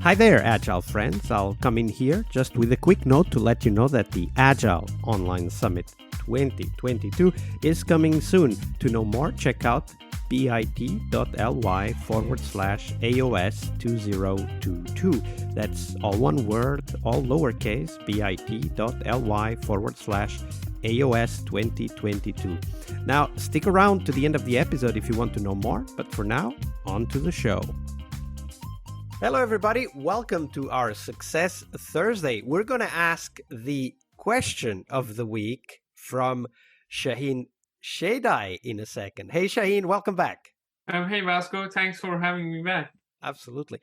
Hi there, Agile friends. I'll come in here just with a quick note to let you know that the Agile Online Summit 2022 is coming soon. To know more, check out bit.ly/AOS2022. That's all one word, all lowercase, bit.ly/AOS2022. Now, stick around to the end of the episode if you want to know more, but for now, on to the show. Hello, everybody. Welcome to our Success Thursday. We're going to ask the question of the week from Shahin Sheidaei in a second. Hey, Shahin, welcome back. Hey, Vasco. Thanks for having me back. Absolutely.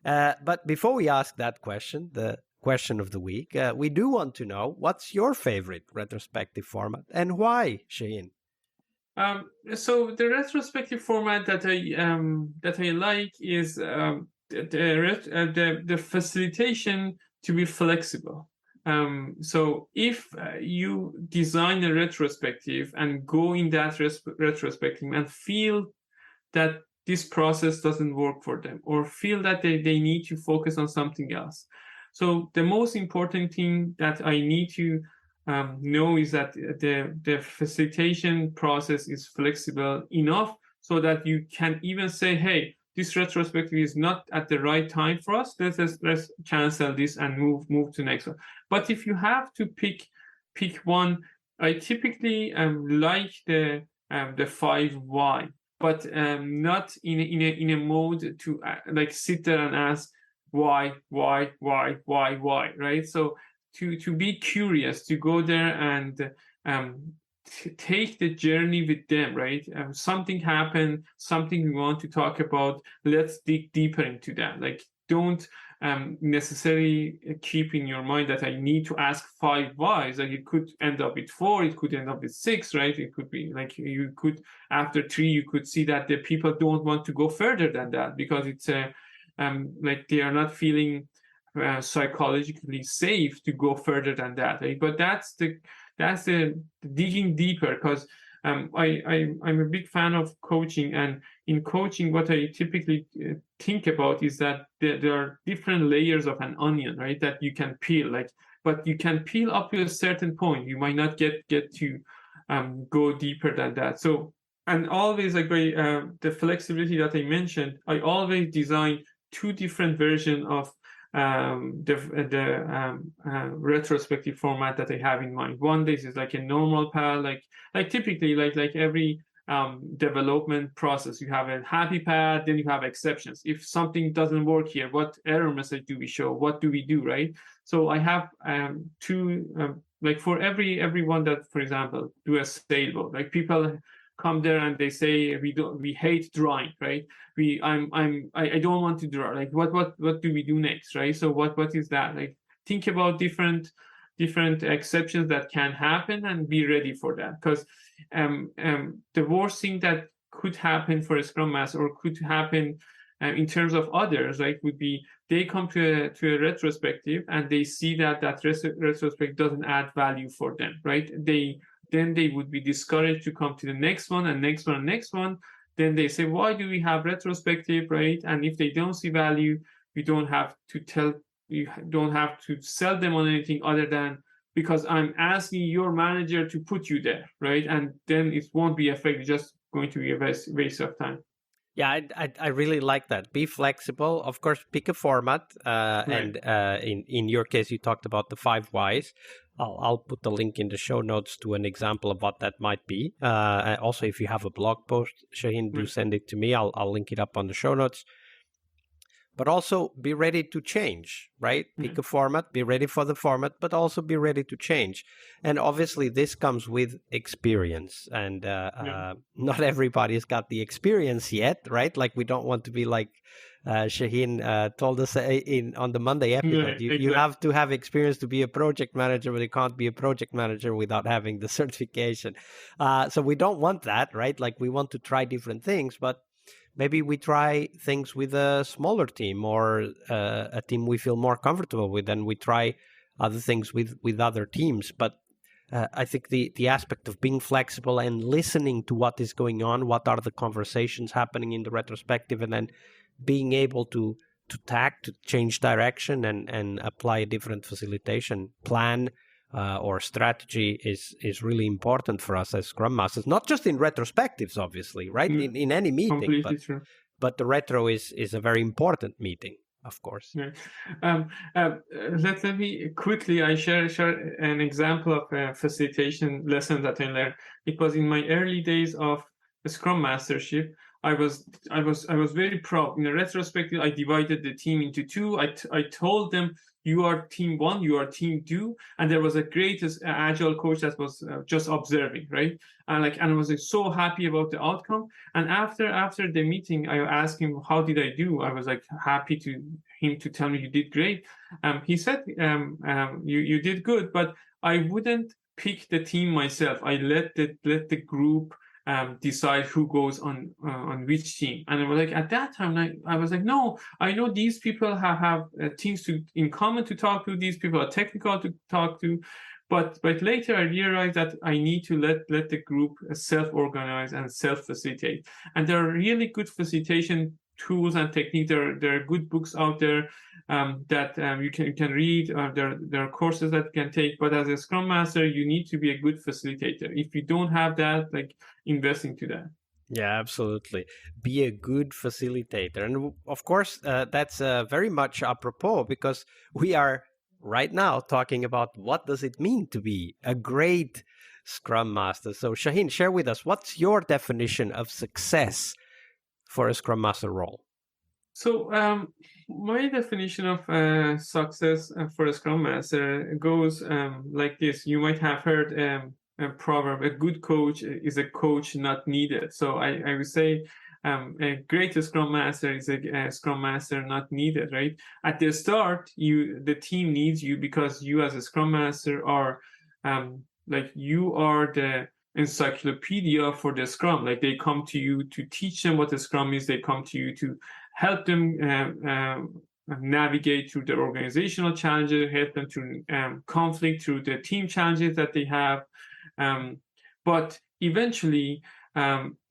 But before we ask that question, the question of the week, we do want to know what's your favorite retrospective format and why, Shahin? So the retrospective format that I like is the facilitation to be flexible. So if you design a retrospective and go in that retrospective and feel that this process doesn't work for them or feel that they need to focus on something else. So the most important thing that I need to know is that the facilitation process is flexible enough so that you can even say, hey, this retrospective is not at the right time for us. Let's cancel this and move to the next one. But if you have to pick one, I typically like the 5 why, but not in a mode to like sit there and ask why, right? So to be curious, to go there and take the journey with them, right? Something happened, something we want to talk about. Let's dig deeper into that. Like, don't necessarily keep in your mind that I need to ask 5 whys. Like, it could end up with 4, it could end up with 6, right? It could be like you could, after 3, you could see that the people don't want to go further than that because it's like they are not feeling psychologically safe to go further than that, right? But that's the digging deeper, because I'm a big fan of coaching, and in coaching what I typically think about is that there are different layers of an onion, right, that you can peel, like, but you can peel up to a certain point. You might not get to go deeper than that. So, and always, like, the flexibility that I mentioned, I always design 2 different versions of the retrospective format that I have in mind. One, this is like a normal path, like typically like every development process, you have a happy path, then you have exceptions. If something doesn't work here, what error message do we show? What do we do, right? So I have 2 like for everyone that, for example, do a sailboat, like people come there and they say we hate drawing, right? I don't want to draw. Like, what do we do next, right? So what is that? Like, think about different exceptions that can happen and be ready for that, because the worst thing that could happen for a Scrum Master or could happen in terms of others, right, would be they come to a retrospective and they see that retrospective doesn't add value for them, right? Then they would be discouraged to come to the next one and next one and next one. Then they say, why do we have retrospective, right? And if they don't see value, you don't have to sell them on anything other than because I'm asking your manager to put you there, right? And then it won't be effective. It's just going to be a waste of time. Yeah, I really like that. Be flexible. Of course, pick a format. Right. And in your case, you talked about the 5 whys. I'll put the link in the show notes to an example of what that might be. Also, if you have a blog post, Shahin, do send it to me. I'll link it up on the show notes. But also be ready to change, right? Pick a format, be ready for the format, but also be ready to change. And obviously this comes with experience, and not everybody's got the experience yet, right? Like, we don't want to be like Shahin told us on the Monday episode. You have to have experience to be a project manager, but you can't be a project manager without having the certification. So we don't want that, right? Like, we want to try different things, but maybe we try things with a smaller team or a team we feel more comfortable with, and we try other things with other teams. But I think the aspect of being flexible and listening to what is going on, what are the conversations happening in the retrospective, and then being able to tack, to change direction and apply a different facilitation plan or strategy is really important for us as Scrum Masters, not just in retrospectives, obviously, right? In any meeting, Completely true. But the retro is a very important meeting, of course. Yeah. Let me quickly, I share an example of a facilitation lesson that I learned. It was in my early days of the Scrum Mastership. I was very proud. In a retrospective, I divided the team into two. I told them, you are team one, you are team two, and there was a great agile coach that was just observing, right? And I was so happy about the outcome. And after the meeting, I asked him, how did I do? I was happy to him to tell me you did great. He said, you did good, but I wouldn't pick the team myself. I let the group decide who goes on which team. And I was at that time, I was no, I know these people have things in common to talk to. These people are technical to talk to. But later I realized that I need to let the group self-organize and self-facilitate. And there are really good facilitation tools and techniques. There are good books out there that you can read. There are courses that you can take. But as a Scrum Master, you need to be a good facilitator. If you don't have that, invest into that. Yeah, absolutely. Be a good facilitator. And of course, that's very much apropos, because we are right now talking about what does it mean to be a great Scrum Master. So Shahin, share with us, what's your definition of success for a Scrum Master role? So my definition of success for a Scrum Master goes like this. You might have heard a proverb, a good coach is a coach not needed. So I would say a great Scrum Master is a Scrum Master not needed, right? At the start, the team needs you because you as a Scrum Master are you are the encyclopedia for the Scrum. They come to you to teach them what the Scrum is. They come to you to help them navigate through the organizational challenges, help them through conflict, through the team challenges that they have. But eventually,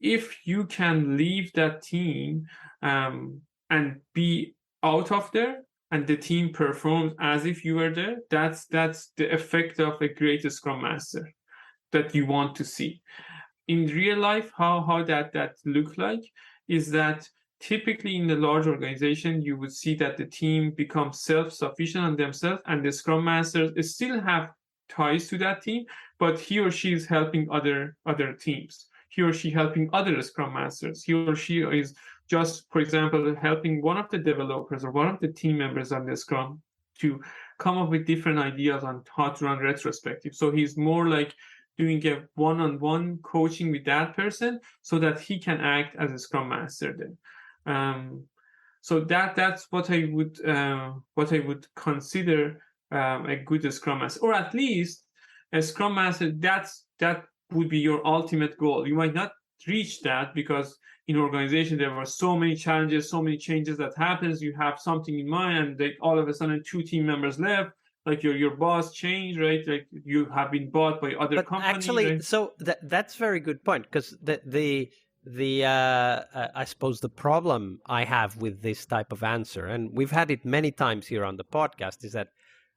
if you can leave that team and be out of there, and the team performs as if you were there, that's the effect of a great Scrum Master that you want to see. In real life, how that look like is that typically in the large organization, you would see that the team becomes self-sufficient on themselves, and the Scrum Masters still have ties to that team, but he or she is helping other teams. He or she helping other Scrum Masters. He or she is just, for example, helping one of the developers or one of the team members on the Scrum to come up with different ideas on how to run retrospective. So he's more like doing a one-on-one coaching with that person so that he can act as a Scrum Master then. So that's what I would consider a good Scrum Master, or at least a Scrum Master. That would be your ultimate goal. You might not reach that because in organization there were so many challenges, so many changes that happens. You have something in mind, and all of a sudden 2 team members left. Your boss changed, right? You have been bought by other companies. Actually, right? So that's a very good point, because I suppose the problem I have with this type of answer, and we've had it many times here on the podcast, is that,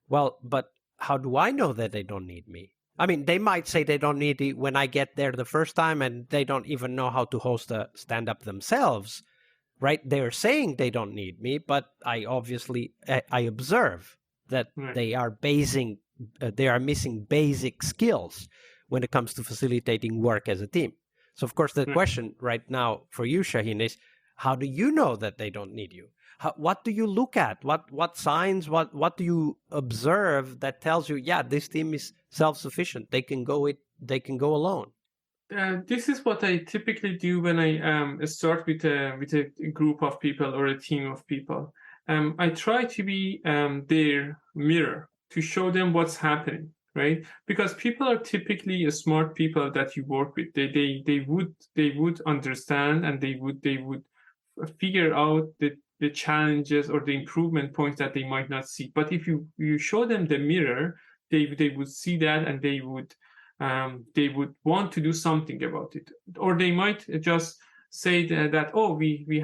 well, but how do I know that they don't need me? I mean, they might say they don't need it when I get there the first time, and they don't even know how to host a stand-up themselves, right? They're saying they don't need me, but I observe that they are missing basic skills when it comes to facilitating work as a team. So, of course, the question right now for you, Shahin, is how do you know that they don't need you? What do you look at? What signs? What do you observe that tells you, yeah, this team is self-sufficient. They can go alone. This is what I typically do when I start with a group of people or a team of people. I try to be their mirror to show them what's happening, right? Because people are typically smart people that you work with. They would understand, and they would figure out the challenges or the improvement points that they might not see. But if you show them the mirror, they would see that, and they would want to do something about it. Or they might just say that oh, we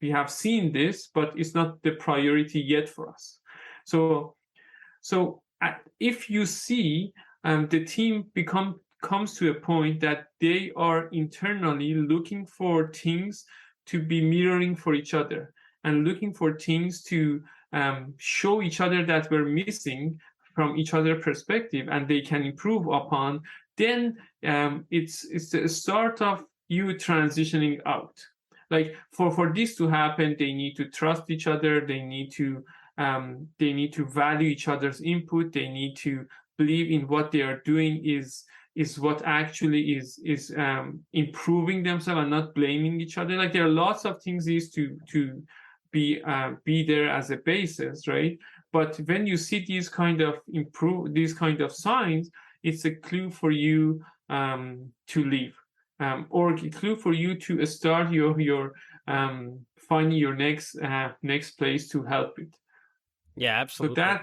we have seen this, but it's not the priority yet for us. So if you see the team comes to a point that they are internally looking for things to be mirroring for each other and looking for things to show each other that we're missing from each other's perspective and they can improve upon, then it's the start of you transitioning out. Like for this to happen, they need to trust each other. They need to value each other's input. They need to believe in what they are doing is what actually is improving themselves and not blaming each other. Like there are lots of things to be there as a basis, right? But when you see these kind of signs, it's a clue for you to leave, or a clue for you to start your finding your next place to help it. Yeah, absolutely. So that.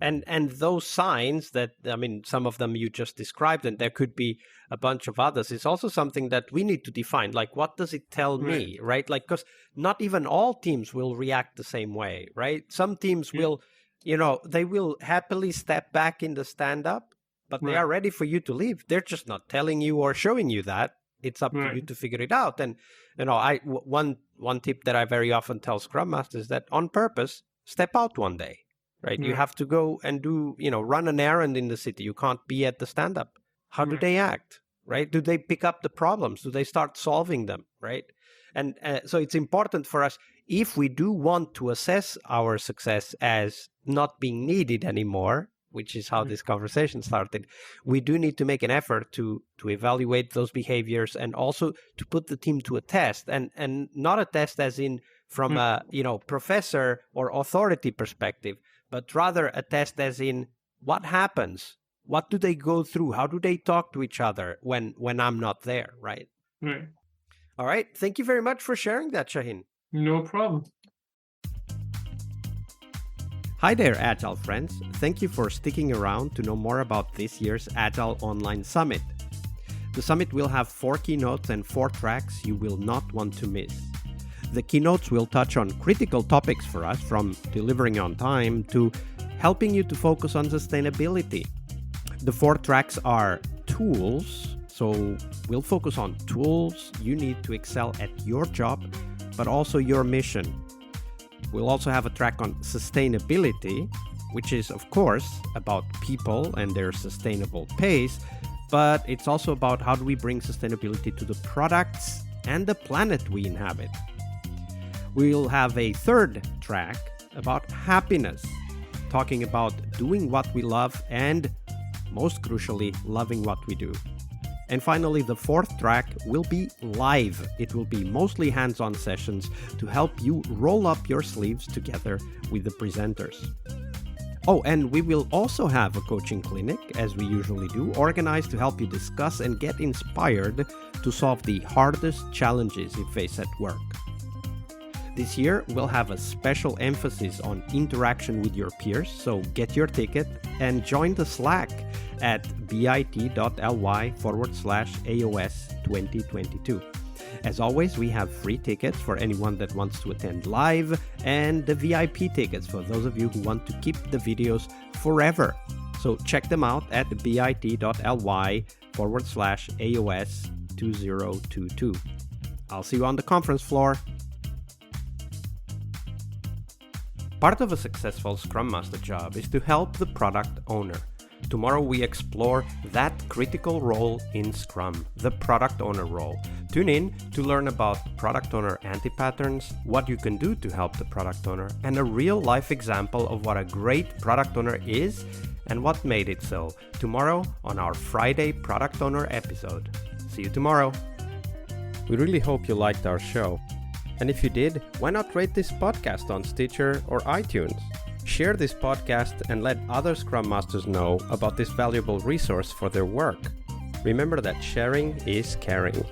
And those signs that, I mean, some of them you just described, and there could be a bunch of others. It's also something that we need to define. Like, what does it tell me, right? Like, because not even all teams will react the same way, right? Some teams will, they will happily step back in the stand-up, but they are ready for you to leave. They're just not telling you or showing you that. It's up to you to figure it out. And, one tip that I very often tell Scrum Masters is that on purpose, step out one day. Right, you have to go and run an errand in the city. You can't be at the stand-up. How do they act? Right? Do they pick up the problems? Do they start solving them? Right? And so it's important for us, if we do want to assess our success as not being needed anymore, which is how this conversation started, we do need to make an effort to evaluate those behaviors and also to put the team to a test, and not a test as in from a professor or authority perspective, but rather a test as in what happens, what do they go through, how do they talk to each other when I'm not there, right? Right. All right. Thank you very much for sharing that, Shahin. No problem. Hi there, Agile friends. Thank you for sticking around to know more about this year's Agile Online Summit. The summit will have 4 keynotes and 4 tracks you will not want to miss. The keynotes will touch on critical topics for us, from delivering on time to helping you to focus on sustainability. The 4 tracks are tools, so we'll focus on tools you need to excel at your job, but also your mission. We'll also have a track on sustainability, which is, of course, about people and their sustainable pace, but it's also about how do we bring sustainability to the products and the planet we inhabit. We'll have a 3rd track about happiness, talking about doing what we love and, most crucially, loving what we do. And finally, the 4th track will be live. It will be mostly hands-on sessions to help you roll up your sleeves together with the presenters. Oh, and we will also have a coaching clinic, as we usually do, organized to help you discuss and get inspired to solve the hardest challenges you face at work. This year, we'll have a special emphasis on interaction with your peers, so get your ticket and join the Slack at bit.ly/AOS 2022. As always, we have free tickets for anyone that wants to attend live, and the VIP tickets for those of you who want to keep the videos forever. So check them out at bit.ly/AOS 2022. I'll see you on the conference floor. Part of a successful Scrum Master job is to help the product owner. Tomorrow we explore that critical role in Scrum, the product owner role. Tune in to learn about product owner anti-patterns, what you can do to help the product owner, and a real-life example of what a great product owner is and what made it so. Tomorrow on our Friday Product Owner episode. See you tomorrow. We really hope you liked our show. And if you did, why not rate this podcast on Stitcher or iTunes? Share this podcast and let other Scrum Masters know about this valuable resource for their work. Remember that sharing is caring.